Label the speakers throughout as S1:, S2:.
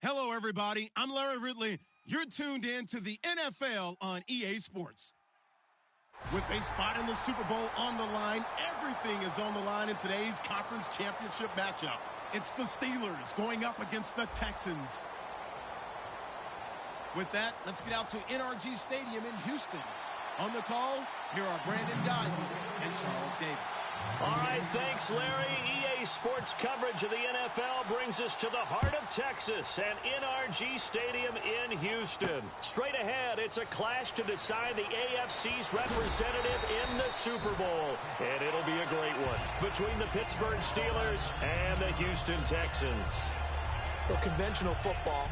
S1: Hello, everybody. I'm Larry Ridley. You're tuned in to the NFL on EA Sports. With a spot in the Super Bowl on the line, everything is on the line in today's conference championship matchup. It's the Steelers going up against the Texans. With that, let's get out to NRG Stadium in Houston. On the call, here are Brandon Guyton and Charles Davis.
S2: All right, thanks, Larry. EA Sports coverage of the NFL brings us to the heart of Texas at NRG Stadium in Houston. Straight ahead, it's a clash to decide the AFC's representative in the Super Bowl. And it'll be a great one between the Pittsburgh Steelers and the Houston Texans.
S3: Well, conventional football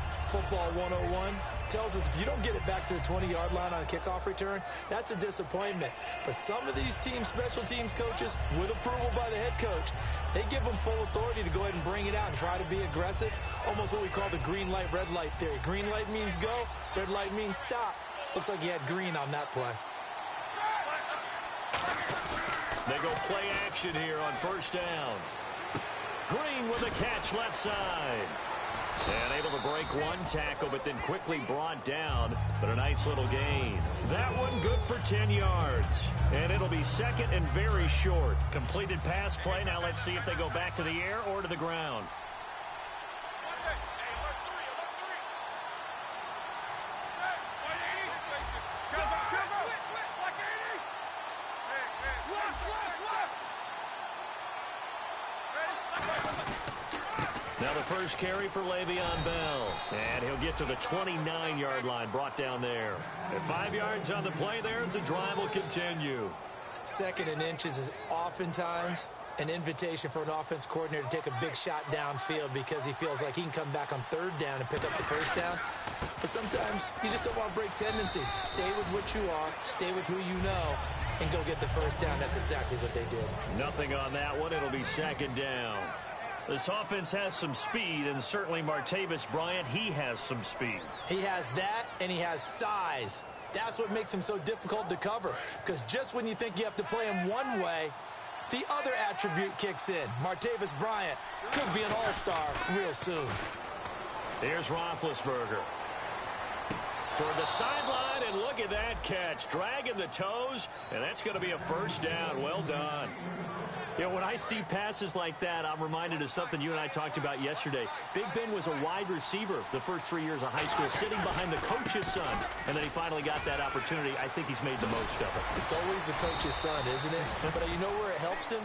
S3: 101, tells us if you don't get it back to the 20-yard line on a kickoff return, that's a disappointment. But some of these teams, special teams coaches, with approval by the head coach, they give them full authority to go ahead and bring it out and try to be aggressive, almost what we call the green light, red light theory. Green light means go, red light means stop. Looks like he had green on that play.
S2: They go play action here on first down. Green with a catch left side. And able to break one tackle, but then quickly brought down. But a nice little gain. That one good for 10 yards. And it'll be second and very short. Completed pass play. Now let's see if they go back to the air or to the ground. Now the first carry for Le'Veon Bell. And he'll get to the 29-yard line, brought down there. At 5 yards on the play there, and the drive will continue.
S3: Second and inches is oftentimes an invitation for an offense coordinator to take a big shot downfield because he feels like he can come back on third down and pick up the first down. But sometimes you just don't want to break tendency. Stay with what you are, stay with who you know, and go get the first down. That's exactly what they did.
S2: Nothing on that one. It'll be second down. This offense has some speed, and certainly Martavis Bryant, he has some speed.
S3: He has that, and he has size. That's what makes him so difficult to cover, because just when you think you have to play him one way, the other attribute kicks in. Martavis Bryant could be an all-star real soon.
S2: Here's Roethlisberger. Toward the sideline, and look at that catch. Dragging the toes, and that's going to be a first down. Well done. You know, when I see passes like that, I'm reminded of something you and I talked about yesterday. Big Ben was a wide receiver the first 3 years of high school, sitting behind the coach's son. And then he finally got that opportunity. I think he's made the most of it.
S3: It's always the coach's son, isn't it? But you know where it helps him?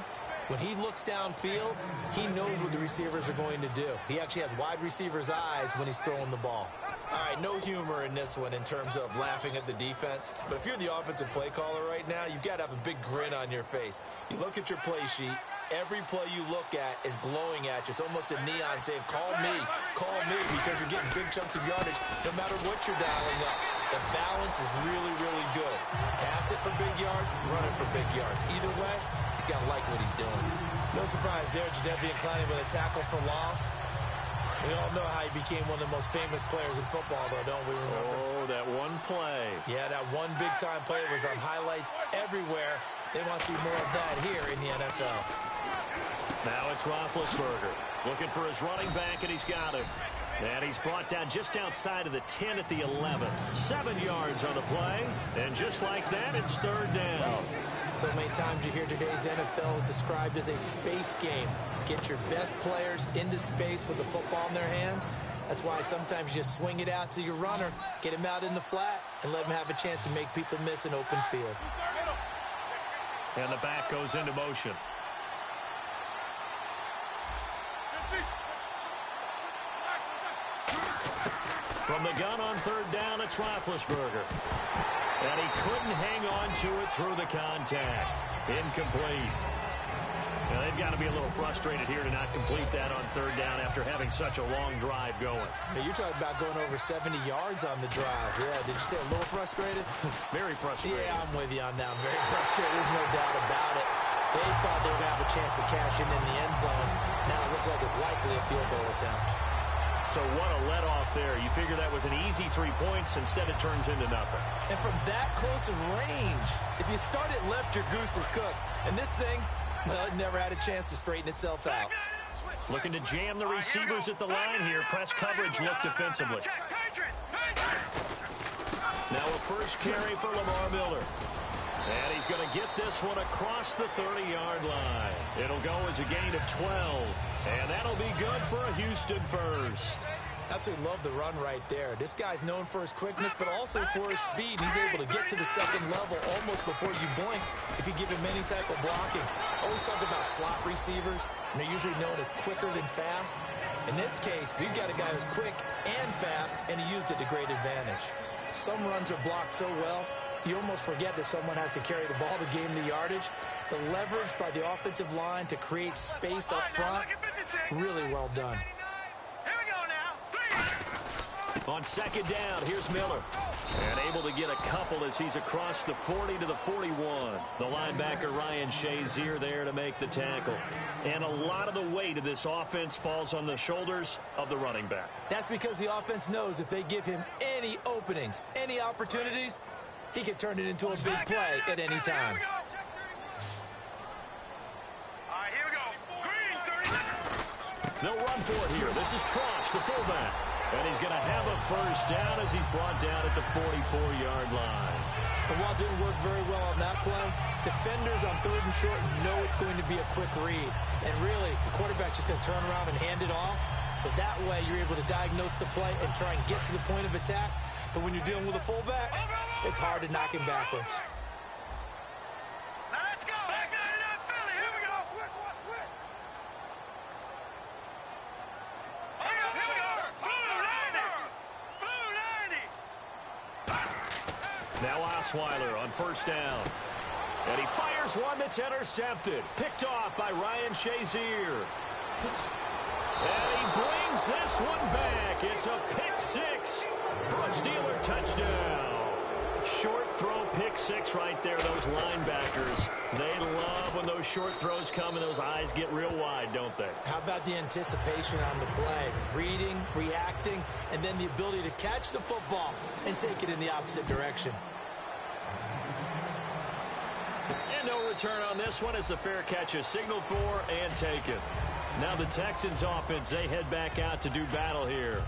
S3: When he looks downfield, he knows what the receivers are going to do. He actually has wide receivers' eyes when he's throwing the ball. All right, no humor in this one in terms of laughing at the defense. But if you're the offensive play caller right now, you've got to have a big grin on your face. You look at your play sheet. Every play you look at is glowing at you. It's almost a neon saying, call me, because you're getting big chunks of yardage no matter what you're dialing up. The balance is really, really good. Pass it for big yards, run it for big yards. Either way, he's got to like what he's doing. No surprise there, Jadeveon Clowney with a tackle for loss. We all know how he became one of the most famous players in football, though, don't we remember?
S2: Oh, that one play.
S3: Yeah, that one big-time play was on highlights everywhere. They want to see more of that here in the NFL.
S2: Now it's Roethlisberger looking for his running back, and he's got him. And he's brought down just outside of the 10 at the 11. 7 yards on the play. And just like that, it's third down.
S3: So many times you hear today's NFL described as a space game. Get your best players into space with the football in their hands. That's why sometimes you just swing it out to your runner, get him out in the flat, and let him have a chance to make people miss an open field.
S2: And the back goes into motion. From the gun on third down, it's Roethlisberger. And he couldn't hang on to it through the contact. Incomplete. Now, they've got to be a little frustrated here to not complete that on third down after having such a long drive going.
S3: Now, you're talking about going over 70 yards on the drive. Yeah, did you say a little frustrated?
S2: Very frustrated.
S3: Yeah, I'm with you on that. I'm very frustrated. There's no doubt about it. They thought they were going to have a chance to cash in the end zone. Now it looks like it's likely a field goal attempt.
S2: So what a let-off there. You figure that was an easy 3 points. Instead, it turns into nothing.
S3: And from that close of range, if you start it left, your goose is cooked. And this thing, well, it never had a chance to straighten itself out.
S2: Looking to jam the receivers at the line here. Press coverage look defensively. Now a first carry for Lamar Miller. And he's going to get this one across the 30-yard line. It'll go as a gain of 12. And that'll be good for a Houston first.
S3: Absolutely love the run right there. This guy's known for his quickness, but also for his speed. He's able to get to the second level almost before you blink if you give him any type of blocking. Always talk about slot receivers, and they're usually known as quicker than fast. In this case, we've got a guy who's quick and fast, and he used it to great advantage. Some runs are blocked so well, you almost forget that someone has to carry the ball to gain the yardage. The leverage by the offensive line to create space up front, really well done.
S2: On second down, here's Miller. And able to get a couple as he's across the 40 to the 41. The linebacker, Ryan Shazier, there to make the tackle. And a lot of the weight of this offense falls on the shoulders of the running back.
S3: That's because the offense knows if they give him any openings, any opportunities, he can turn it into a big play at any time.
S2: They'll run for it here. This is Prosh, the fullback. And he's going to have a first down as he's brought down at the 44-yard line.
S3: The wall didn't work very well on that play. Defenders on third and short know it's going to be a quick read. And really, the quarterback's just going to turn around and hand it off. So that way, you're able to diagnose the play and try and get to the point of attack. But when you're dealing with a fullback, it's hard to knock him backwards.
S2: Now Osweiler on first down. And he fires one that's intercepted. Picked off by Ryan Shazier. And he brings this one back. It's a pick six for a Steeler touchdown. Short throw pick six right there. Those linebackers, they love when those short throws come and those eyes get real wide, don't they?
S3: How about the anticipation on the play? Reading, reacting, and then the ability to catch the football and take it in the opposite direction.
S2: And no return on this one as the fair catch is signaled for and taken. Now the Texans offense, they head back out to do battle here.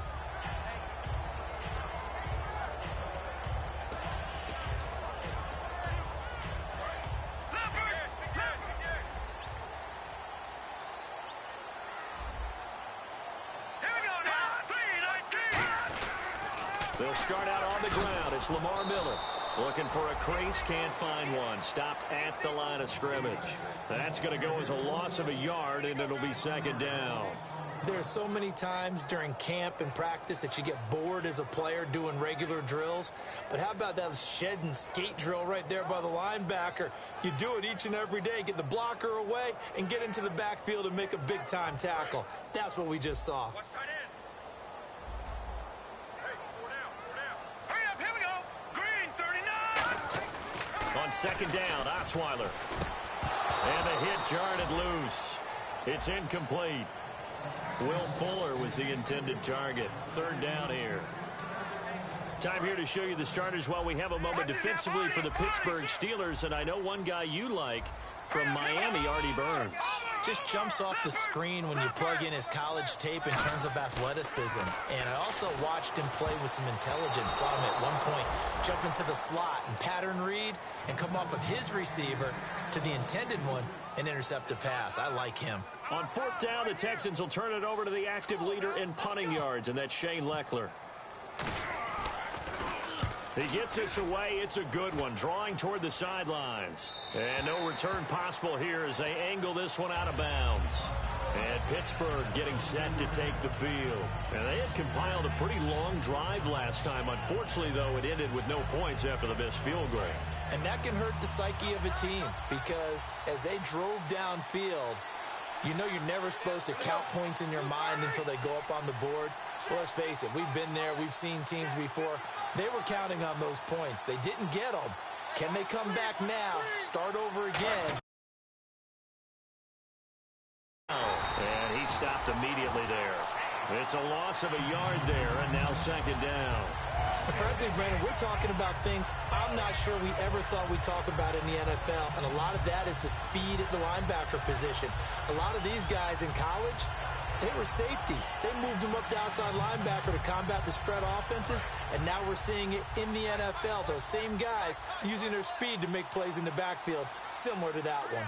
S2: They'll start out on the ground. It's Lamar Miller. Looking for a crease, can't find one. Stopped at the line of scrimmage. That's going to go as a loss of a yard, and it'll be second down.
S3: There's so many times during camp and practice that you get bored as a player doing regular drills. But how about that shed and skate drill right there by the linebacker? You do it each and every day. Get the blocker away and get into the backfield and make a big-time tackle. That's what we just saw.
S2: On second down, Osweiler. And the hit jarred loose. It's incomplete. Will Fuller was the intended target. Third down here. Time here to show you the starters while we have a moment defensively for the Pittsburgh Steelers. And I know one guy you like from Miami, Artie Burns.
S3: Just jumps off the screen when you plug in his college tape in terms of athleticism. And I also watched him play with some intelligence. Saw him at one point jump into the slot and pattern read and come off of his receiver to the intended one and intercept a pass. I like him.
S2: On fourth down, the Texans will turn it over to the active leader in punting yards, and that's Shane Leckler. He gets this away. It's a good one, drawing toward the sidelines. And no return possible here as they angle this one out of bounds. And Pittsburgh getting set to take the field. And they had compiled a pretty long drive last time. Unfortunately, though, it ended with no points after the missed field goal.
S3: And that can hurt the psyche of a team because as they drove downfield, you know you're never supposed to count points in your mind until they go up on the board. Well, let's face it, we've been there. We've seen teams before. They were counting on those points. They didn't get them. Can they come back now, start over again?
S2: And he stopped immediately there. It's a loss of a yard there, and now second down.
S3: And frankly, Brandon, we're talking about things I'm not sure we ever thought we'd talk about in the NFL, and a lot of that is the speed at the linebacker position. A lot of these guys in college, they were safeties. They moved them up to outside linebacker to combat the spread offenses, and now we're seeing it in the NFL. Those same guys using their speed to make plays in the backfield, similar to that one.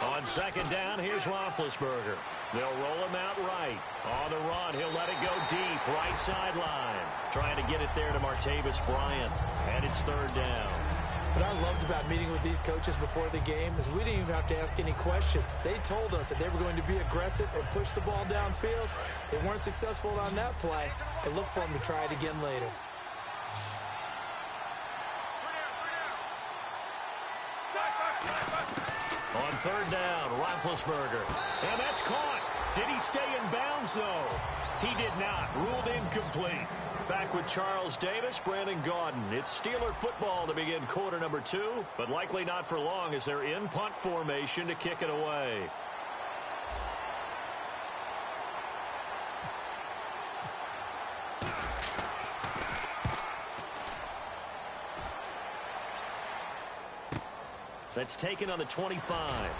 S2: On second down, here's Roethlisberger. They'll roll him out right. On the run, he'll let it go deep, right sideline. Trying to get it there to Martavis Bryant. And it's third down.
S3: What I loved about meeting with these coaches before the game is we didn't even have to ask any questions. They told us that they were going to be aggressive and push the ball downfield. They weren't successful on that play. They look for them to try it again later.
S2: On third down, Roethlisberger. And that's caught. Did he stay in bounds, though? He did not. Ruled incomplete. Back with Charles Davis, Brandon Gaudin. It's Steeler football to begin quarter number 2, but likely not for long as they're in punt formation to kick it away. That's taken on the 25.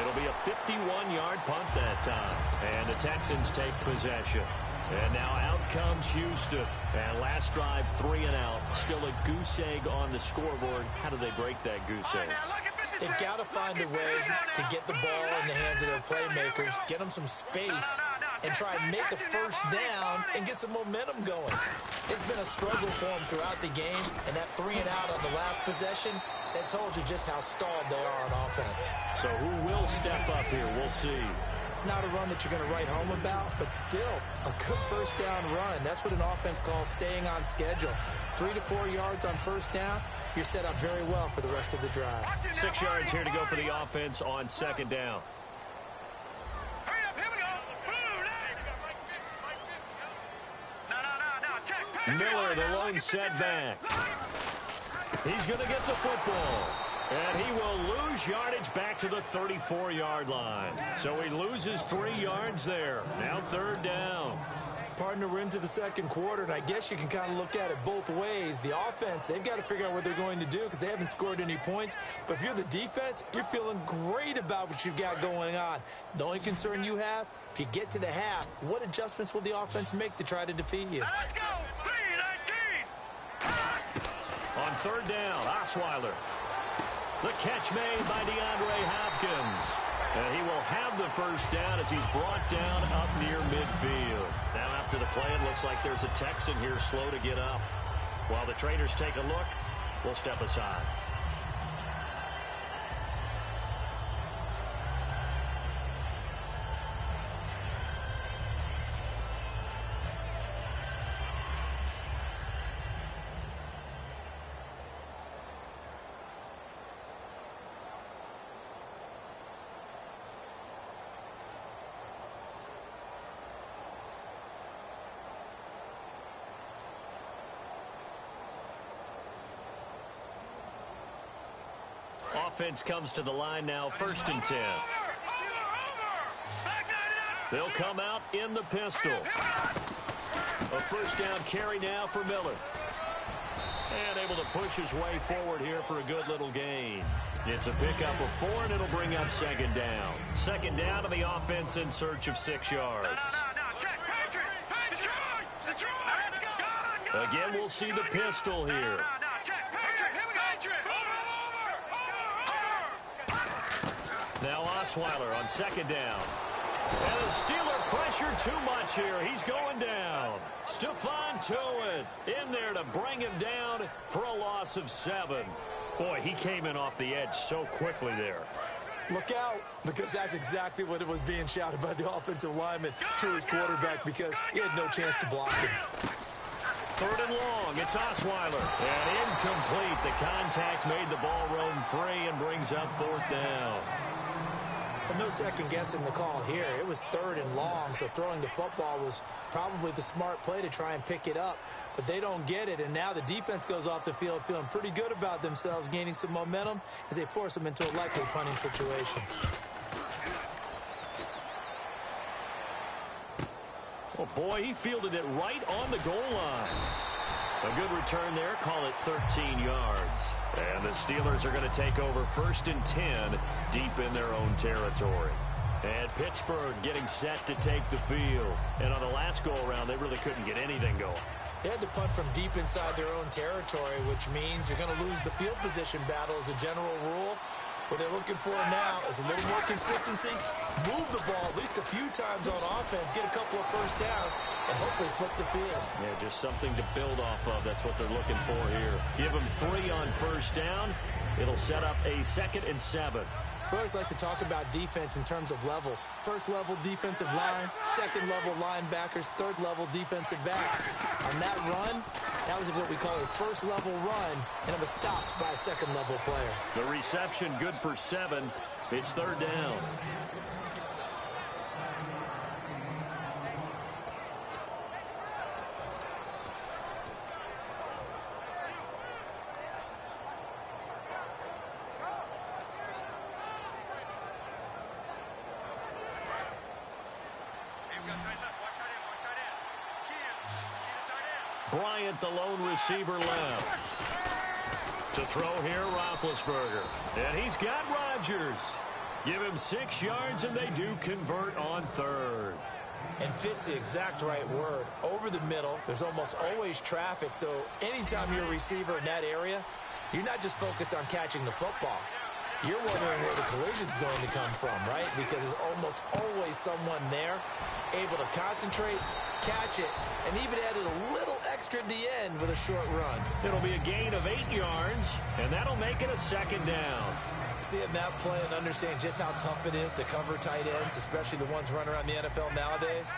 S2: It'll be a 51-yard punt that time. And the Texans take possession. And now out comes Houston. And last drive, 3 and out. Still a goose egg on the scoreboard. How do they break that goose egg?
S3: They've got to find a way to get the ball in the hands of their playmakers, get them some space, and try and make a first down and get some momentum going. It's been a struggle for them throughout the game, and that 3 and out on the last possession, that told you just how stalled they are on offense.
S2: So who will step up here? We'll see.
S3: Not a run that you're going to write home about, but still a good first down run. That's what an offense calls staying on schedule. 3 to 4 yards on first down, you're set up very well for the rest of the drive.
S2: 6 yards here to go for the offense on second down. Miller, the lone setback. He's going to get the football. And he will lose yardage back to the 34-yard line. So he loses 3 yards there. Now third down.
S3: Partner, we're into the second quarter, and I guess you can kind of look at it both ways. The offense, they've got to figure out what they're going to do because they haven't scored any points. But if you're the defense, you're feeling great about what you've got going on. The only concern you have, if you get to the half, what adjustments will the offense make to try to defeat you?
S2: Let's go! 3-19. On third down, Osweiler. The catch made by DeAndre Hopkins. And he will have the first down as he's brought down up near midfield. Now after the play, it looks like there's a Texan here slow to get up. While the traders take a look, we'll step aside. Offense comes to the line now, 1st and 10. They'll come out in the pistol. A first down carry now for Miller. And able to push his way forward here for a good little gain. It's a pickup of 4, and it'll bring up second down. Second down to the offense in search of 6 yards. Again, we'll see the pistol here. Now Osweiler on second down. And the Steeler pressure too much here. He's going down. Stephon Tuitt in there to bring him down for a loss of 7. Boy, he came in off the edge so quickly there.
S3: Look out, because that's exactly what it was being shouted by the offensive lineman to his quarterback because he had no chance to block him.
S2: Third and long, it's Osweiler. And incomplete. The contact made the ball roam free and brings up 4th down.
S3: But no second guessing the call here. It was 3rd and long, so throwing the football was probably the smart play to try and pick it up. But they don't get it, and now the defense goes off the field feeling pretty good about themselves, gaining some momentum as they force them into a likely punting situation.
S2: Oh, boy, he fielded it right on the goal line. A good return there. Call it 13 yards. And the Steelers are going to take over 1st and 10 deep in their own territory. And Pittsburgh getting set to take the field. And on the last go-around, they really couldn't get anything going.
S3: They had to punt from deep inside their own territory, which means you're going to lose the field position battle as a general rule. What they're looking for now is a little more consistency, move the ball at least a few times on offense, get a couple of first downs, and hopefully flip the field.
S2: Yeah, just something to build off of. That's what they're looking for here. Give them 3 on first down. It'll set up a 2nd and 7.
S3: We always like to talk about defense in terms of levels. First level defensive line, second level linebackers, third level defensive backs. On that run, that was what we call a first level run, and it was stopped by a second level player.
S2: The reception good for 7. It's 3rd down. Bryant, the lone receiver, left. To throw here, Roethlisberger. And he's got Rodgers. Give him 6 yards, and they do convert on 3rd.
S3: And fit's the exact right word. Over the middle, there's almost always traffic, so anytime you're a receiver in that area, you're not just focused on catching the football. You're wondering where the collision's going to come from, right? Because there's almost always someone there able to concentrate, catch it, and even added a little extra at the end with a short run.
S2: It'll be a gain of 8 yards, and that'll make it a 2nd down.
S3: Seeing that play and understanding just how tough it is to cover tight ends, especially the ones running around the NFL nowadays,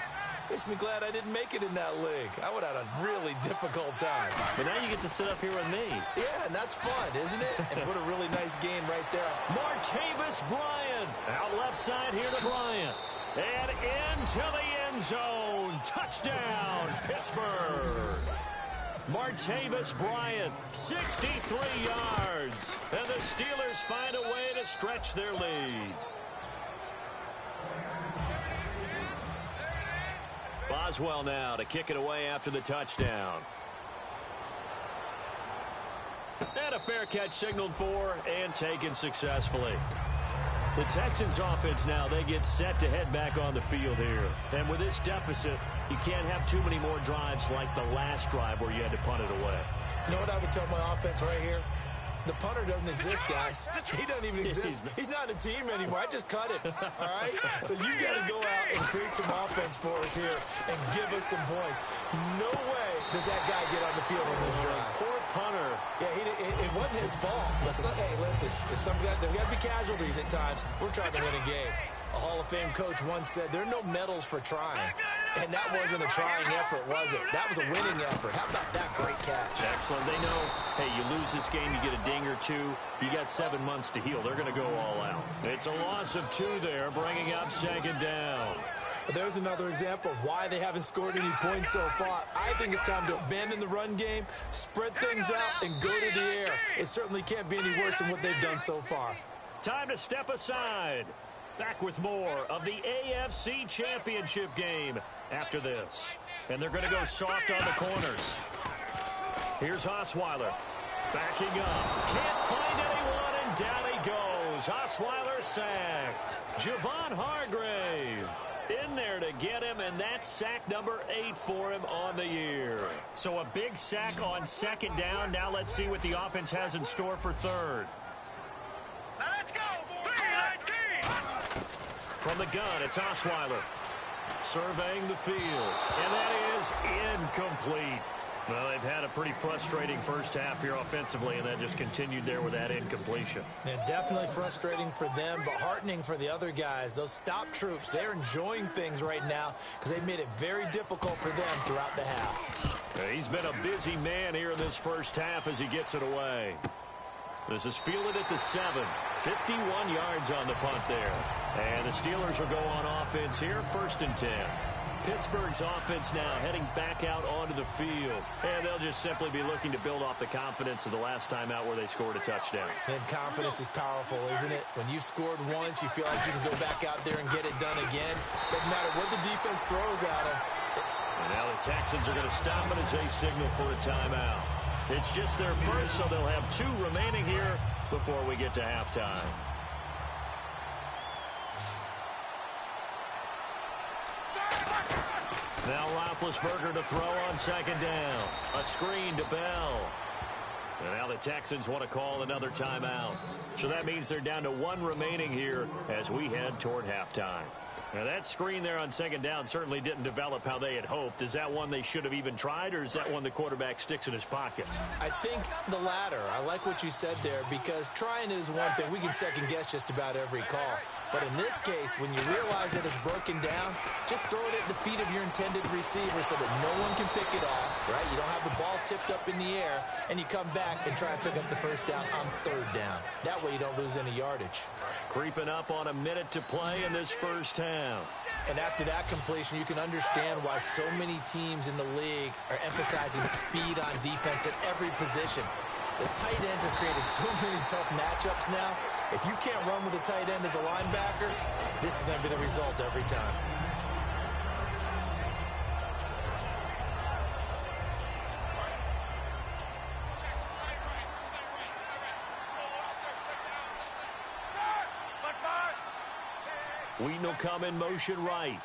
S3: makes me glad I didn't make it in that league. I would have had a really difficult time.
S2: But now you get to sit up here with me.
S3: Yeah, and that's fun, isn't it? And what a really nice game right there.
S2: Martavis Bryant. Out left side here to Bryant. And into the end zone. Touchdown, Pittsburgh. Martavis Bryant, 63 yards. And the Steelers find a way to stretch their lead. Boswell now to kick it away after the touchdown. And a fair catch signaled for and taken successfully. The Texans offense now, they get set to head back on the field here. And with this deficit, you can't have too many more drives like the last drive where you had to punt it away.
S3: You know what I would tell my offense right here? The punter doesn't exist, guys. He doesn't even exist. He's not a team anymore. I just cut him, all right? So you've got to go out and create some offense for us here and give us some points. No way does that guy get on the field on this drive.
S2: Poor punter.
S3: Yeah, it wasn't his fault. But hey, listen, there's got to be casualties at times. We're trying to win a game. A Hall of Fame coach once said, there are no medals for trying. And that wasn't a trying effort, was it? That was a winning effort. How about that great catch?
S2: Excellent. They know, hey, you lose this game, you get a ding or 2. You got 7 months to heal. They're going to go all out. It's a loss of 2 there, bringing up 2nd down.
S3: There's another example of why they haven't scored any points so far. I think it's time to abandon the run game, spread things out, and go to the air. It certainly can't be any worse than what they've done so far.
S2: Time to step aside. Back with more of the AFC Championship game after this. And they're going to go soft on the corners. Here's Osweiler. Backing up. Can't find anyone, and down he goes. Osweiler sacked. Javon Hargrave in there to get him, and that's sack number 8 for him on the year. So a big sack on 2nd down. Now let's see what the offense has in store for 3rd.
S4: Let's go!
S2: From the gun, it's Osweiler. Surveying the field. And that is incomplete. Well, they've had a pretty frustrating first half here offensively, and that just continued there with that incompletion.
S3: And definitely frustrating for them, but heartening for the other guys. Those stop troops, they're enjoying things right now because they've made it very difficult for them throughout the half.
S2: He's been a busy man here in this first half as he gets it away. This is fielded at the 7. 51 yards on the punt there. And the Steelers will go on offense here, 1st and 10. Pittsburgh's offense now heading back out onto the field. And they'll just simply be looking to build off the confidence of the last time out where they scored a touchdown.
S3: And confidence is powerful, isn't it? When you've scored once, you feel like you can go back out there and get it done again. Doesn't matter what the defense throws at them.
S2: And now the Texans are going to stop it as they signal for a timeout. It's just their first, so they'll have 2 remaining here before we get to halftime. Now Roethlisberger to throw on second down. A screen to Bell. And now the Texans want to call another timeout. So that means they're down to 1 remaining here as we head toward halftime. Now that screen there on second down certainly didn't develop how they had hoped. Is that one they should have even tried, or is that one the quarterback sticks in his pocket?
S3: I think the latter. I like what you said there, because trying is one thing. We can second guess just about every call. But in this case, when you realize that it's broken down, just throw it at the feet of your intended receiver so that no one can pick it off, right? You don't have the ball tipped up in the air, and you come back and try and pick up the first down on third down. That way you don't lose any yardage.
S2: Creeping up on a minute to play in this first half.
S3: And after that completion, you can understand why so many teams in the league are emphasizing speed on defense at every position. The tight ends have created so many tough matchups now. If you can't run with a tight end as a linebacker, this is going to be the result every time.
S2: Wheaton will come in motion right.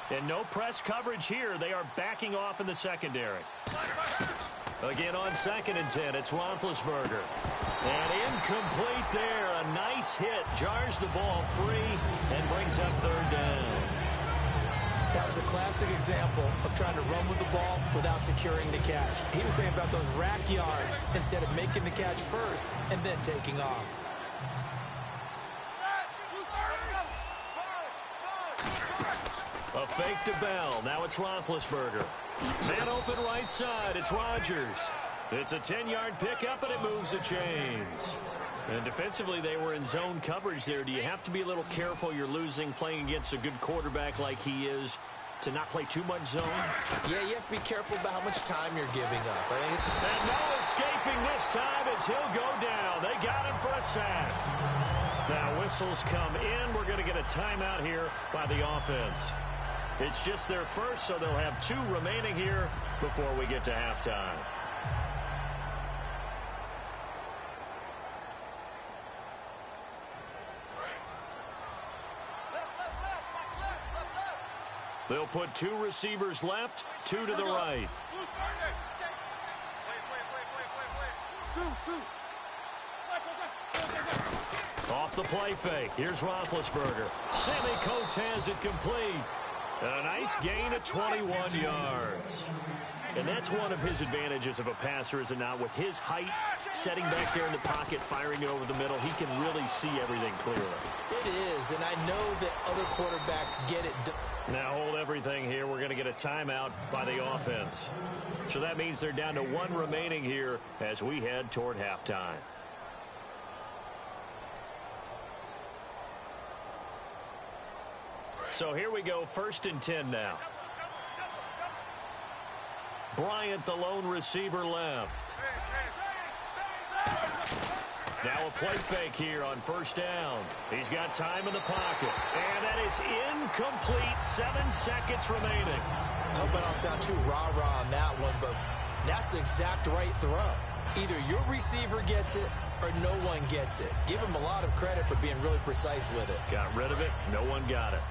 S2: And no press coverage here. They are backing off in the secondary. Again on 2nd and 10, it's Roethlisberger. And incomplete there. A nice hit. Jars the ball free and brings up third down.
S3: That was a classic example of trying to run with the ball without securing the catch. He was thinking about those rack yards instead of making the catch first and then taking off.
S2: A fake to Bell. Now it's Roethlisberger. Man open right side. It's Rodgers. It's a 10-yard pickup, and it moves the chains. And defensively, they were in zone coverage there. Do you have to be a little careful? You're losing playing against a good quarterback like he is to not play too much zone?
S3: Yeah, you have to be careful about how much time you're giving up. I think
S2: and no escaping this time as he'll go down. They got him for a sack. Now whistles come in. We're going to get a timeout here by the offense. It's just their first, so they'll have 2 remaining here before we get to halftime. They'll put 2 receivers left, 2 to the right. Off the play fake. Here's Roethlisberger. Sammy Coates has it complete. A nice gain of 21 yards. And that's one of his advantages of a passer, is it not? With his height, setting back there in the pocket, firing it over the middle, he can really see everything clearly.
S3: It is, and I know that other quarterbacks get it done.
S2: Now hold everything here. We're going to get a timeout by the offense. So that means they're down to 1 remaining here as we head toward halftime. So here we go, 1st and 10 now. Bryant, the lone receiver, left. Now a play fake here on 1st down. He's got time in the pocket. And that is incomplete. 7 seconds remaining.
S3: I hope I don't sound too rah-rah on that one, but that's the exact right throw. Either your receiver gets it or no one gets it. Give him a lot of credit for being really precise with it.
S2: Got rid of it. No one got it.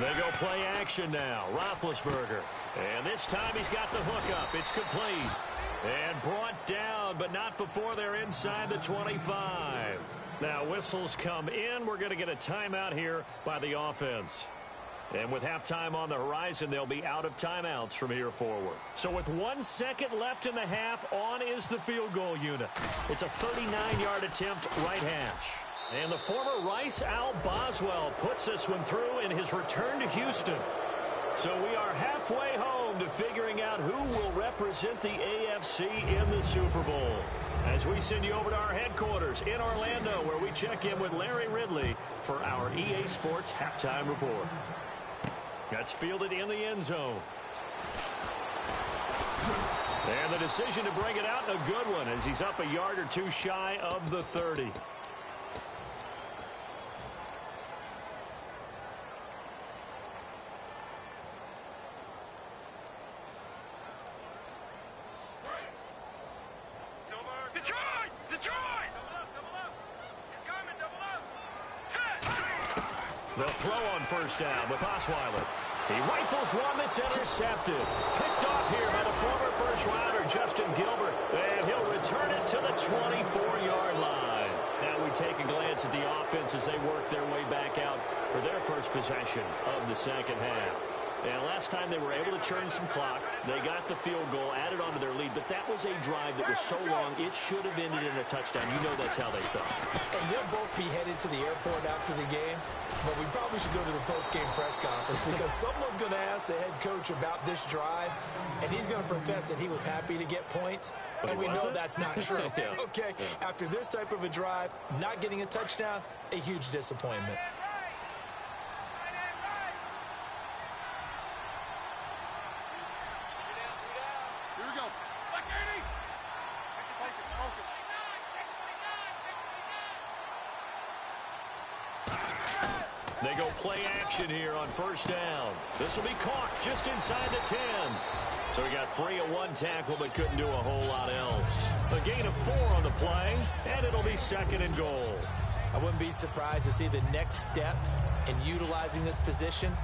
S2: They go play action now. Roethlisberger. And this time he's got the hook up. It's complete. And brought down, but not before they're inside the 25. Now whistles come in. We're going to get a timeout here by the offense. And with halftime on the horizon, they'll be out of timeouts from here forward. So with 1 second left in the half, on is the field goal unit. It's a 39-yard attempt, right hash. And the former Rice Al Boswell puts this one through in his return to Houston. So we are halfway home to figuring out who will represent the AFC in the Super Bowl. As we send you over to our headquarters in Orlando, where we check in with Larry Ridley for our EA Sports Halftime Report. That's fielded in the end zone. And the decision to bring it out, and a good one, as he's up a yard or two shy of the 30. The throw on first down with Osweiler. He rifles one that's intercepted. Picked off here by the former first-rounder, Justin Gilbert. And he'll return it to the 24-yard line. Now we take a glance at the offense as they work their way back out for their first possession of the second half. And last time they were able to churn some clock. They got the field goal, added on to their lead. But that was a drive that was so long, it should have ended in a touchdown. You know that's how they felt.
S3: And they'll both be headed to the airport after the game. But we probably should go to the post-game press conference because someone's going to ask the head coach about this drive. And he's going to profess that he was happy to get points. And we know that's not true.
S2: Yeah.
S3: Okay, after this type of a drive, not getting a touchdown, a huge disappointment.
S2: They go play action here on first down. This will be caught just inside the 10. So he got free of one tackle but couldn't do a whole lot else. A gain of 4 on the play, and it'll be second and goal.
S3: I wouldn't be surprised to see the next step in utilizing this position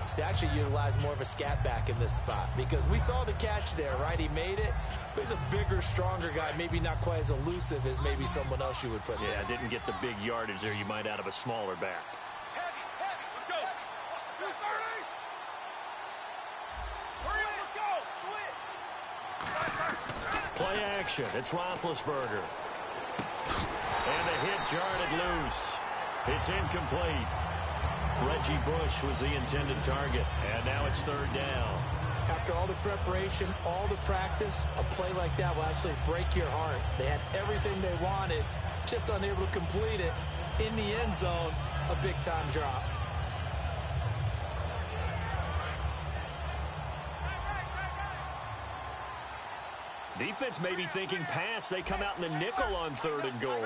S3: is to actually utilize more of a scat back in this spot. Because we saw the catch there, right? He made it. But he's a bigger, stronger guy, maybe not quite as elusive as maybe someone else you would put there.
S2: Yeah, didn't get the big yardage there you might out of a smaller back. Play action. It's Roethlisberger. And the hit jarred it loose. It's incomplete. Reggie Bush was the intended target. And now it's third down.
S3: After all the preparation, all the practice, a play like that will actually break your heart. They had everything they wanted, just unable to complete it. In the end zone, a big-time drop.
S2: Defense may be thinking pass. They come out in the nickel on third and goal.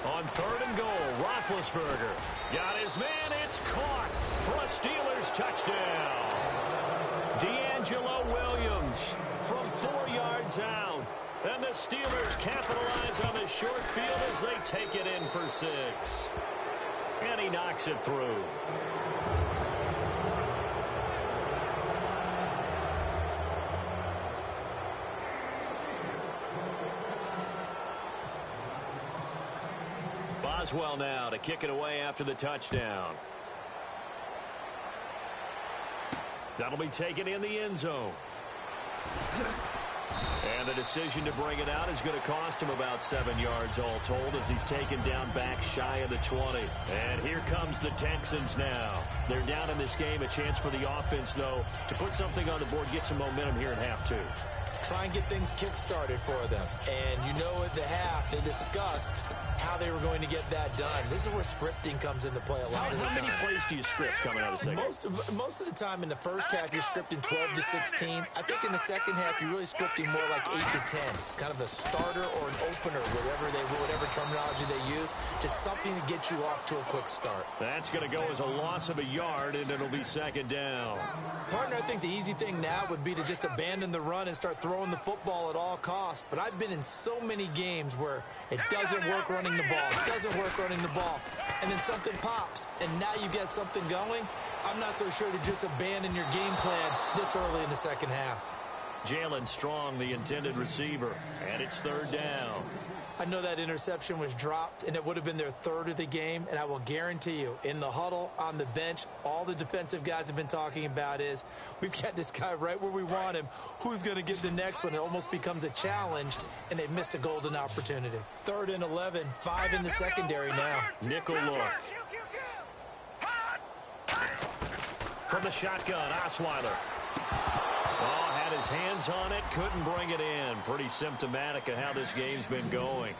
S2: On third and goal, Roethlisberger got his man. It's caught for a Steelers touchdown. D'Angelo Williams from 4 yards out. And the Steelers capitalize on the short field as they take it in for 6. And he knocks it through. Boswell now to kick it away after the touchdown. That'll be taken in the end zone. And the decision to bring it out is going to cost him about 7 yards all told as he's taken down back shy of the 20. And here comes the Texans now. They're down in this game. A chance for the offense, though, to put something on the board, get some momentum here in half 2.
S3: Try and get things kick-started for them. And you know at the half, they discussed how they were going to get that done. This is where scripting comes into play a lot of the time.
S2: How many plays do you script coming out of the second?
S3: Most of the time in the first half, you're scripting 12 to 16. I think in the second half, you're really scripting more like 8 to 10. Kind of a starter or an opener, whatever terminology they use. Just something to get you off to a quick start.
S2: That's going to go as a loss of a yard, and it'll be second down.
S3: Partner, I think the easy thing now would be to just abandon the run and start throwing the football at all costs. But I've been in so many games where it doesn't work running the ball. And then something pops, and now you've got something going. I'm not so sure to just abandon your game plan this early in the second half.
S2: Jalen Strong, the intended receiver, and it's third down.
S3: I know that interception was dropped, and it would have been their third of the game, and I will guarantee you, in the huddle, on the bench, all the defensive guys have been talking about is, we've got this guy right where we want him. Who's going to get the next one? It almost becomes a challenge, and they missed a golden opportunity. 3rd and 11, 5 in the secondary now.
S2: Nickel look. From the shotgun, Osweiler. Oh, had his hands on it, couldn't bring it in. Pretty symptomatic of how this game's been going.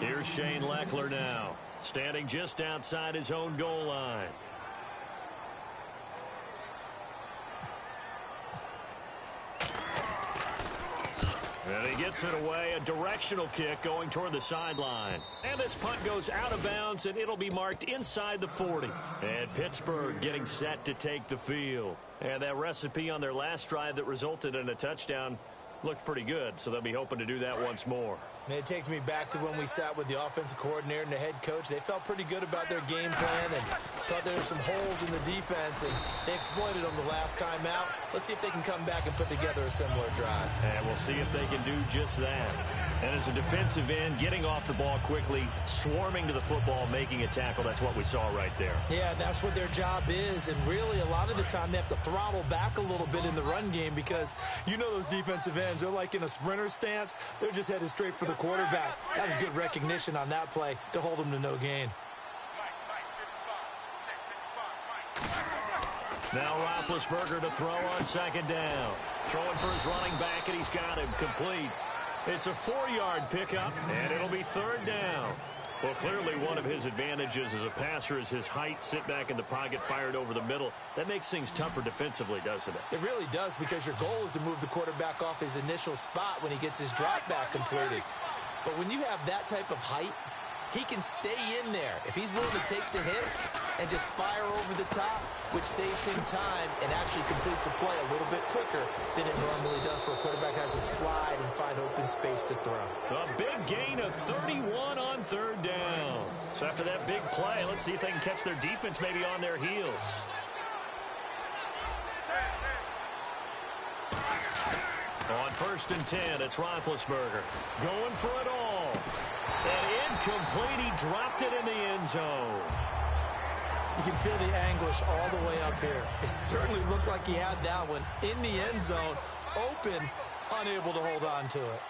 S2: Here's Shane Leckler now, standing just outside his own goal line. And he gets it away, a directional kick going toward the sideline. And this punt goes out of bounds, and it'll be marked inside the 40. And Pittsburgh getting set to take the field. And that recipe on their last drive that resulted in a touchdown looked pretty good, so they'll be hoping to do that once more.
S3: And it takes me back to when we sat with the offensive coordinator and the head coach. They felt pretty good about their game plan and thought there were some holes in the defense, and they exploited them the last time out. Let's see if they can come back and put together a similar drive.
S2: And we'll see if they can do just that. And as a defensive end, getting off the ball quickly, swarming to the football, making a tackle, that's what we saw right there.
S3: Yeah, that's what their job is, and really a lot of the time they have to throttle back a little bit in the run game because you know those defensive ends, they're like in a sprinter stance. They're just headed straight for the quarterback. That was good recognition on that play to hold them to no gain.
S2: Now Roethlisberger to throw on second down. Throwing for his running back, and he's got him complete. It's a 4-yard pickup, and it'll be third down. Well, clearly one of his advantages as a passer is his height, sit back in the pocket, fired over the middle. That makes things tougher defensively, doesn't it?
S3: It really does, because your goal is to move the quarterback off his initial spot when he gets his drop back completed. But when you have that type of height, he can stay in there if he's willing to take the hits and just fire over the top, which saves him time and actually completes a play a little bit quicker than it normally does for a quarterback has to slide and find open space to throw.
S2: A big gain of 31 on third down. So after that big play, let's see if they can catch their defense maybe on their heels. On 1st and 10, it's Roethlisberger going for it all. And incomplete. He dropped it in the end zone.
S3: You can feel the anguish all the way up here. It certainly looked like he had that one in the end zone, open, unable to hold on to it.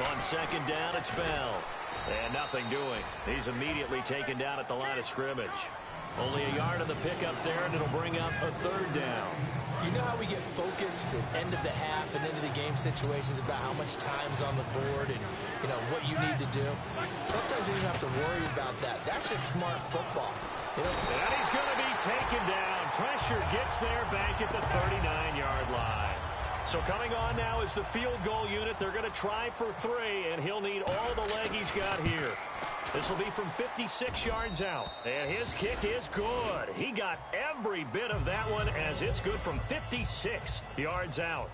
S2: On second down, it's Bell. And nothing doing. He's immediately taken down at the line of scrimmage. Only a yard on the pickup there, and it'll bring up a third down.
S3: You know how we get focused at end of the half and into the game situations about how much time's on the board and, you know, what you need to do? Sometimes you don't have to worry about that. That's just smart football. You know?
S2: And he's going to be taken down. Pressure gets there back at the 39-yard line. So coming on now is the field goal unit. They're going to try for 3, and he'll need all the leg he's got here. This will be from 56 yards out. And his kick is good. He got every bit of that one as it's good from 56 yards out.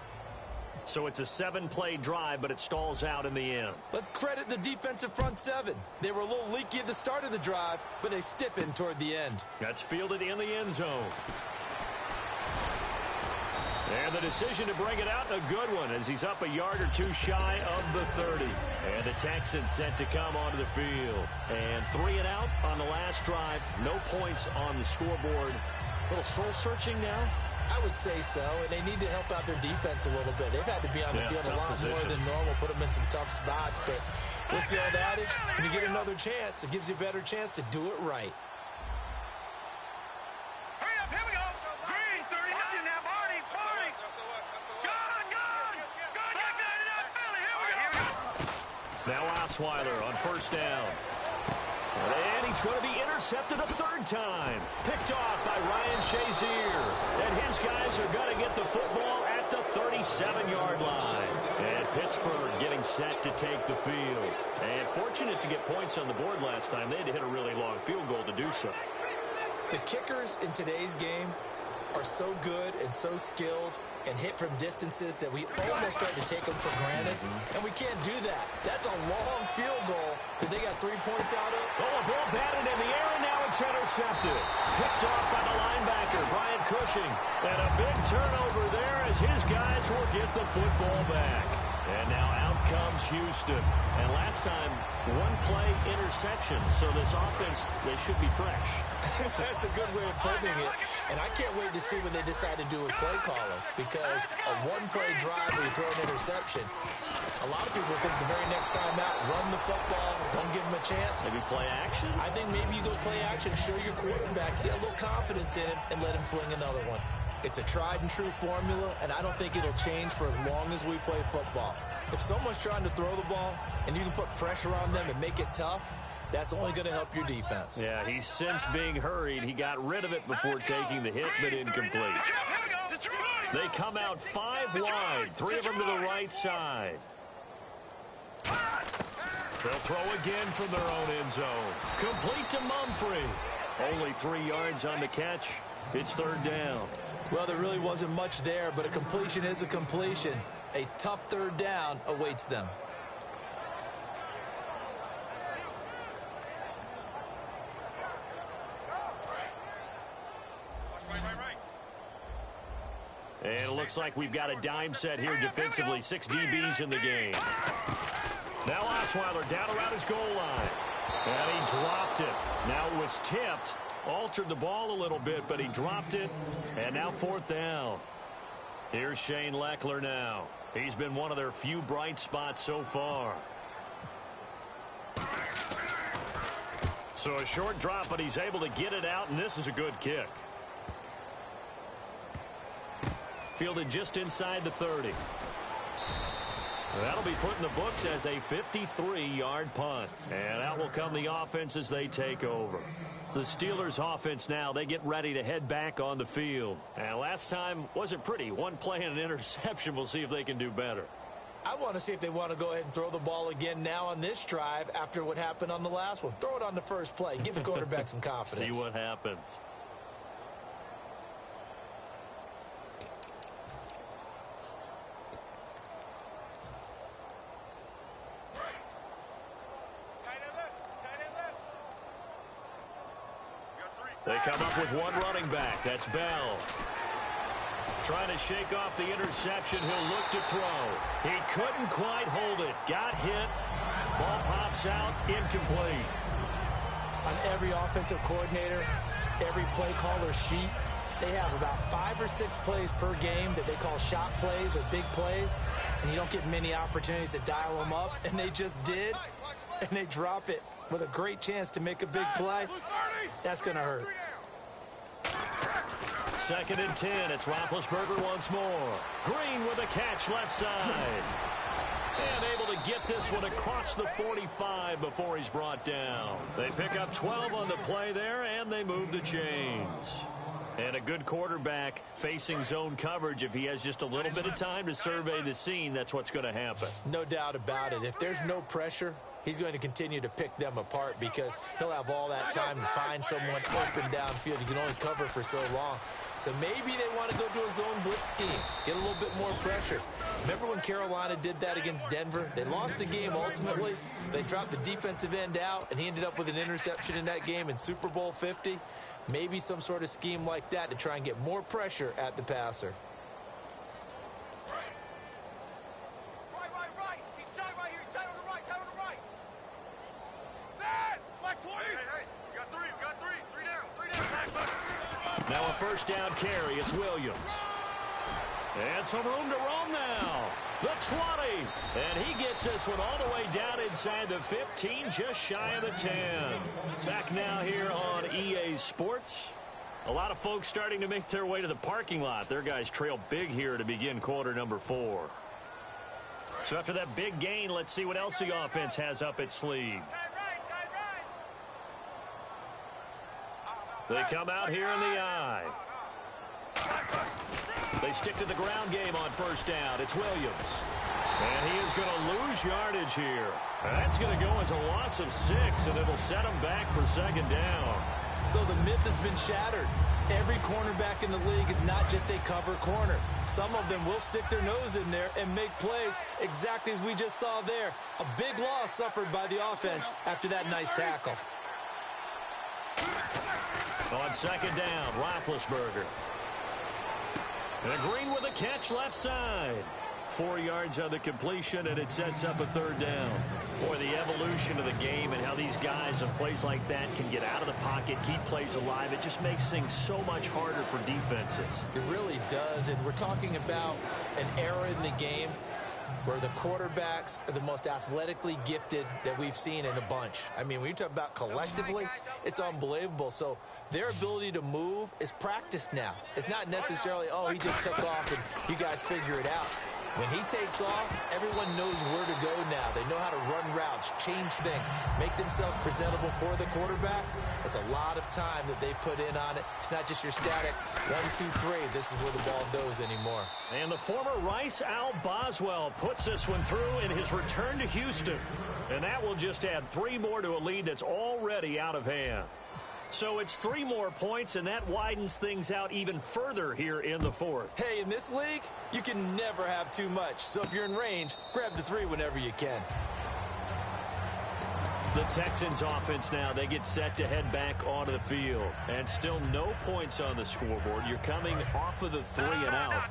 S2: So it's a 7-play drive, but it stalls out in the end.
S3: Let's credit the defensive front 7. They were a little leaky at the start of the drive, but they stiffened toward the end.
S2: That's fielded in the end zone. And the decision to bring it out, a good one, as he's up a yard or 2 shy of the 30. And the Texans set to come onto the field. And 3 and out on the last drive. No points on the scoreboard. A little soul-searching now?
S3: I would say so, and they need to help out their defense a little bit. They've had to be on the field a lot more than normal, put them in some tough spots. But what's the old adage? When you get another chance, it gives you a better chance to do it right.
S2: Now Osweiler on first down. And he's going to be intercepted a 3rd time. Picked off by Ryan Shazier. And his guys are going to get the football at the 37-yard line. And Pittsburgh getting set to take the field. And fortunate to get points on the board last time. They had to hit a really long field goal to do so.
S3: The kickers in today's game are so good and so skilled and hit from distances that we almost start to take them for granted, and we can't do that. That's a long field goal that they got 3 points out of.
S2: Oh, a ball batted in the air, and now it's intercepted. Picked off by the linebacker, Brian Cushing. And a big turnover there as his guys will get the football back. And now out comes Houston. And last time, 1-play interception. So this offense, they should be fresh.
S3: That's a good way of putting it. And I can't wait to see what they decide to do with play calling, because a 1-play drive where you throw an interception, a lot of people think the very next time out, run the football, don't give them a chance.
S2: Maybe play action?
S3: I think maybe you go play action, show your quarterback, get a little confidence in him, and let him fling another one. It's a tried and true formula, and I don't think it'll change for as long as we play football. If someone's trying to throw the ball and you can put pressure on them and make it tough, that's only going to help your defense.
S2: Yeah, he's since being hurried. He got rid of it before taking the hit, but incomplete. They come out 5 wide, 3 of them to the right side. They'll throw again from their own end zone. Complete to Mumphrey. Only 3 yards on the catch. It's 3rd down.
S3: Well, there really wasn't much there, but a completion is a completion. A tough 3rd down awaits them.
S2: And it looks like we've got a dime set here defensively. 6 DBs in the game. Now Osweiler down around his goal line. And he dropped it. Now it was tipped. Altered the ball a little bit, but he dropped it. And now 4th down. Here's Shane Leckler now. He's been one of their few bright spots so far. So a short drop, but he's able to get it out, and this is a good kick. Fielded just inside the 30. That'll be put in the books as a 53-yard punt. And out will come the offense as they take over. The Steelers offense now, they get ready to head back on the field. And last time wasn't pretty. 1 play and an interception. We'll see if they can do better.
S3: I want to see if they want to go ahead and throw the ball again now on this drive after what happened on the last one. Throw it on the first play. Give the quarterback some confidence.
S2: See what happens. They come up with 1 running back. That's Bell. Trying to shake off the interception. He'll look to throw. He couldn't quite hold it. Got hit. Ball pops out. Incomplete.
S3: On every offensive coordinator, every play caller sheet, they have about 5 or 6 plays per game that they call shot plays or big plays, and you don't get many opportunities to dial them up, and they just did, and they drop it with a great chance to make a big play. That's going to hurt.
S2: 2nd and 10. It's Roethlisberger once more. Green with a catch left side. And able to get this one across the 45 before he's brought down. They pick up 12 on the play there, and they move the chains. And a good quarterback facing zone coverage. If he has just a little bit of time to survey the scene, that's what's going to happen.
S3: No doubt about it. If there's no pressure, he's going to continue to pick them apart because he'll have all that time to find someone open downfield. He can only cover for so long. So maybe they want to go to a zone blitz scheme, get a little bit more pressure. Remember when Carolina did that against Denver? They lost the game ultimately. They dropped the defensive end out, and he ended up with an interception in that game in Super Bowl 50. Maybe some sort of scheme like that to try and get more pressure at the passer.
S4: Right. He's tight right here. He's tight on the right. Tight on the right. Set. Black 20. Hey. We got 3. We got 3. 3 down. 3 down.
S2: Now a first down carry. It's Williams. And some room to roam now. The 20. And he gets this one all the way down inside the 15, just shy of the 10. Back now here on EA Sports. A lot of folks starting to make their way to the parking lot. Their guys trail big here to begin quarter number 4. So after that big gain, let's see what else the offense has up its sleeve. They come out here in the eye. They stick to the ground game on first down. It's Williams. And he is going to lose yardage here. That's going to go as a loss of 6, and it'll set him back for 2nd down.
S3: So the myth has been shattered. Every cornerback in the league is not just a cover corner. Some of them will stick their nose in there and make plays exactly as we just saw there. A big loss suffered by the offense after that nice tackle.
S2: On 2nd down, Roethlisberger. And Green with a catch left side. 4 yards on the completion, and it sets up a 3rd down. Boy, the evolution of the game and how these guys on plays like that can get out of the pocket, keep plays alive, it just makes things so much harder for defenses.
S3: It really does, and we're talking about an era in the game where the quarterbacks are the most athletically gifted that we've seen in a bunch. I mean, when you talk about collectively, it's unbelievable. So their ability to move is practiced now. It's not necessarily, oh, he just took off and you guys figure it out. When he takes off, everyone knows where to go now. They know how to run routes, change things, make themselves presentable for the quarterback. That's a lot of time that they put in on it. It's not just your static 1, 2, 3. This is where the ball goes anymore.
S2: And the former Rice Al Boswell puts this one through in his return to Houston. And that will just add 3 more to a lead that's already out of hand. So it's 3 more points, and that widens things out even further here in the 4th.
S3: Hey, in this league, you can never have too much. So if you're in range, grab the 3 whenever you can.
S2: The Texans offense now, they get set to head back onto the field. And still no points on the scoreboard. You're coming off of the 3 and out.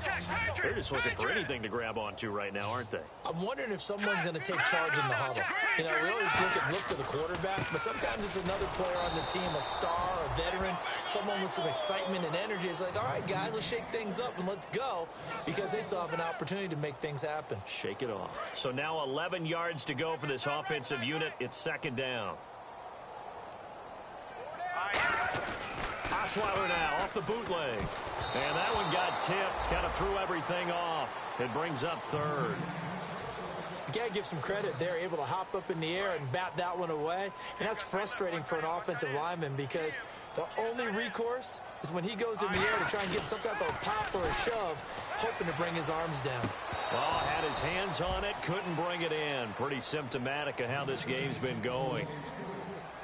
S2: They're just looking for anything to grab onto right now, aren't they?
S3: I'm wondering if someone's going to take charge in the huddle. You know, we always look to the quarterback, but sometimes it's another player on the team, a star, a veteran, someone with some excitement and energy. It's like, all right, guys, let's shake things up and let's go, because they still have an opportunity to make things happen.
S2: Shake it off. So now 11 yards to go for this offensive unit. It's 2nd down. Osweiler now off the bootleg. And that one got tipped, kind of threw everything off. It brings up 3rd.
S3: You got to give some credit. They're able to hop up in the air and bat that one away. And that's frustrating for an offensive lineman, because the only recourse is when he goes in the air to try and get some type of pop or a shove, hoping to bring his arms down.
S2: Well, had his hands on it, couldn't bring it in. Pretty symptomatic of how this game's been going.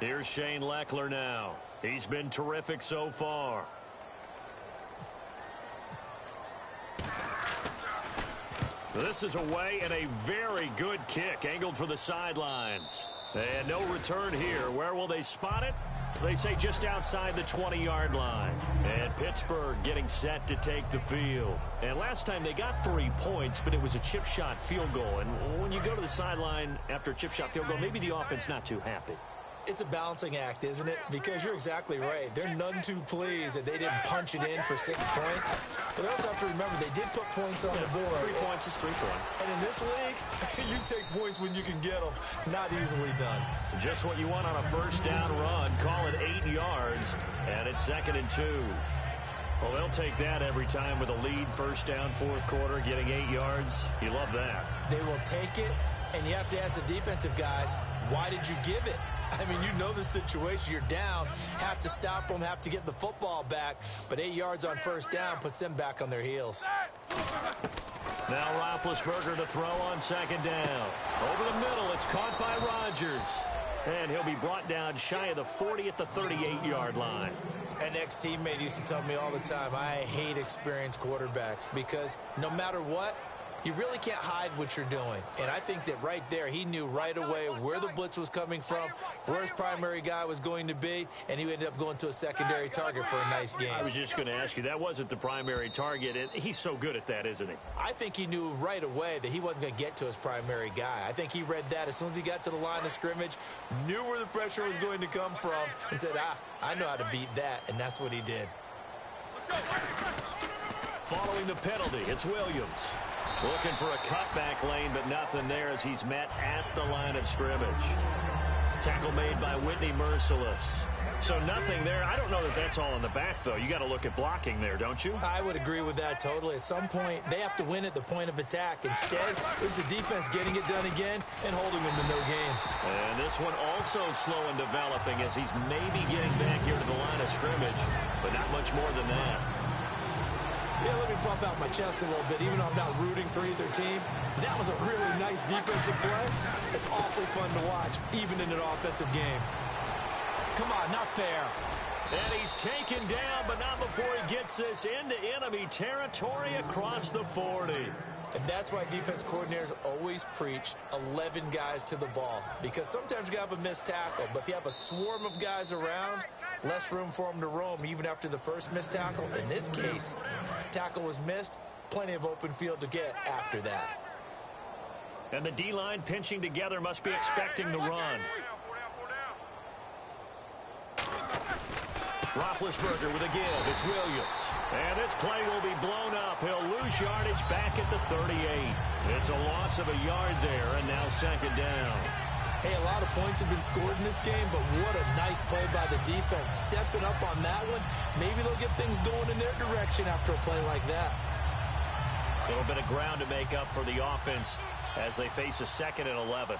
S2: Here's Shane Leckler now. He's been terrific so far. This is away, and a very good kick angled for the sidelines. And no return here. Where will they spot it? They say just outside the 20-yard line. And Pittsburgh getting set to take the field. And last time they got 3 points, but it was a chip shot field goal. And when you go to the sideline after a chip shot field goal, maybe the offense not too happy.
S3: It's a balancing act, isn't it? Because you're exactly right. They're none too pleased that they didn't punch it in for 6 points. But they also have to remember they did put points on the board.
S2: 3 points is 3 points.
S3: And in this league, you take points when you can get them. Not easily done.
S2: Just what you want on a 1st down run. Call it 8 yards, and it's 2nd and 2. Well, they'll take that every time with a lead. 1st down, 4th quarter, getting 8 yards. You love that.
S3: They will take it, and you have to ask the defensive guys, why did you give it? I mean, you know the situation. You're down, have to stop them, have to get the football back. But 8 yards on 1st down puts them back on their heels.
S2: Now Roethlisberger to throw on 2nd down. Over the middle, it's caught by Rodgers. And he'll be brought down shy of the 40 at the 38-yard line.
S3: An ex-teammate used to tell me all the time, I hate experienced quarterbacks, because no matter what, you really can't hide what you're doing. And I think that right there, he knew right away where the blitz was coming from, where his primary guy was going to be, and he ended up going to a secondary target for a nice game.
S2: I was just going to ask you, that wasn't the primary target. And he's so good at that, isn't he?
S3: I think he knew right away that he wasn't going to get to his primary guy. I think he read that as soon as he got to the line of scrimmage, knew where the pressure was going to come from, and said, I know how to beat that, and that's what he did.
S2: Following the penalty, it's Williams. Looking for a cutback lane, but nothing there as he's met at the line of scrimmage. Tackle made by Whitney Merciless. So nothing there. I don't know that that's all in the back, though. You got to look at blocking there, don't you?
S3: I would agree with that totally. At some point, they have to win at the point of attack. Instead, it was the defense getting it done again and holding them to no gain.
S2: And this one also slow in developing as he's maybe getting back here to the line of scrimmage, but not much more than that.
S3: Yeah, let me pump out my chest a little bit, even though I'm not rooting for either team. That was a really nice defensive play. It's awfully fun to watch, even in an offensive game. Come on, not fair.
S2: And he's taken down, but not before he gets this into enemy territory across the 40.
S3: And that's why defense coordinators always preach 11 guys to the ball. Because sometimes you have a missed tackle, but if you have a swarm of guys around, less room for them to roam even after the first missed tackle. In this case, tackle was missed, plenty of open field to get after that.
S2: And the D-line pinching together must be expecting the run. Roethlisberger with a give. It's Williams. And this play will be blown up. He'll lose yardage back at the 38. It's a loss of a yard there, and now 2nd down.
S3: Hey, a lot of points have been scored in this game, but what a nice play by the defense. Stepping up on that one, maybe they'll get things going in their direction after a play like that.
S2: A little bit of ground to make up for the offense as they face a 2nd and 11.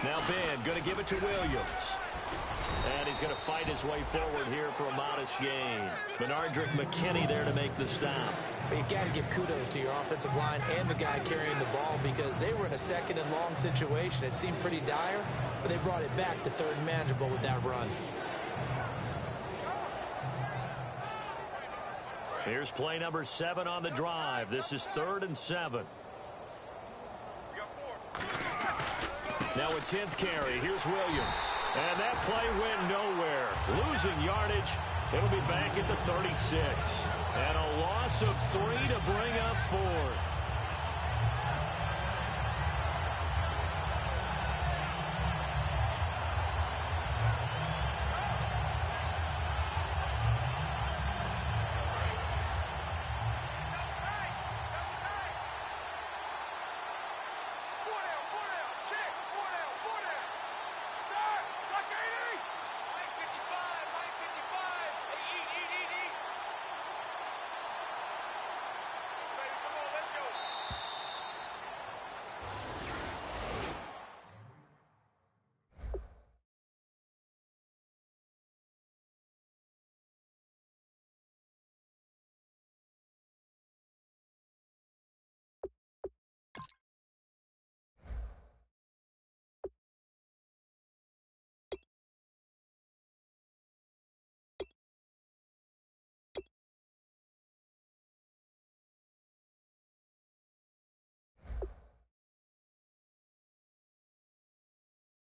S2: Now Ben going to give it to Williams. And he's going to fight his way forward here for a modest gain. Benardrick McKinney there to make the stop.
S3: You've got to give kudos to your offensive line and the guy carrying the ball because they were in a 2nd and long situation. It seemed pretty dire, but they brought it back to 3rd and manageable with that run.
S2: Here's play number 7 on the drive. This is 3rd and 7. Now a 10th carry. Here's Williams. And that play went nowhere. Losing yardage. It'll be back at the 36. And a loss of 3 to bring up 4th.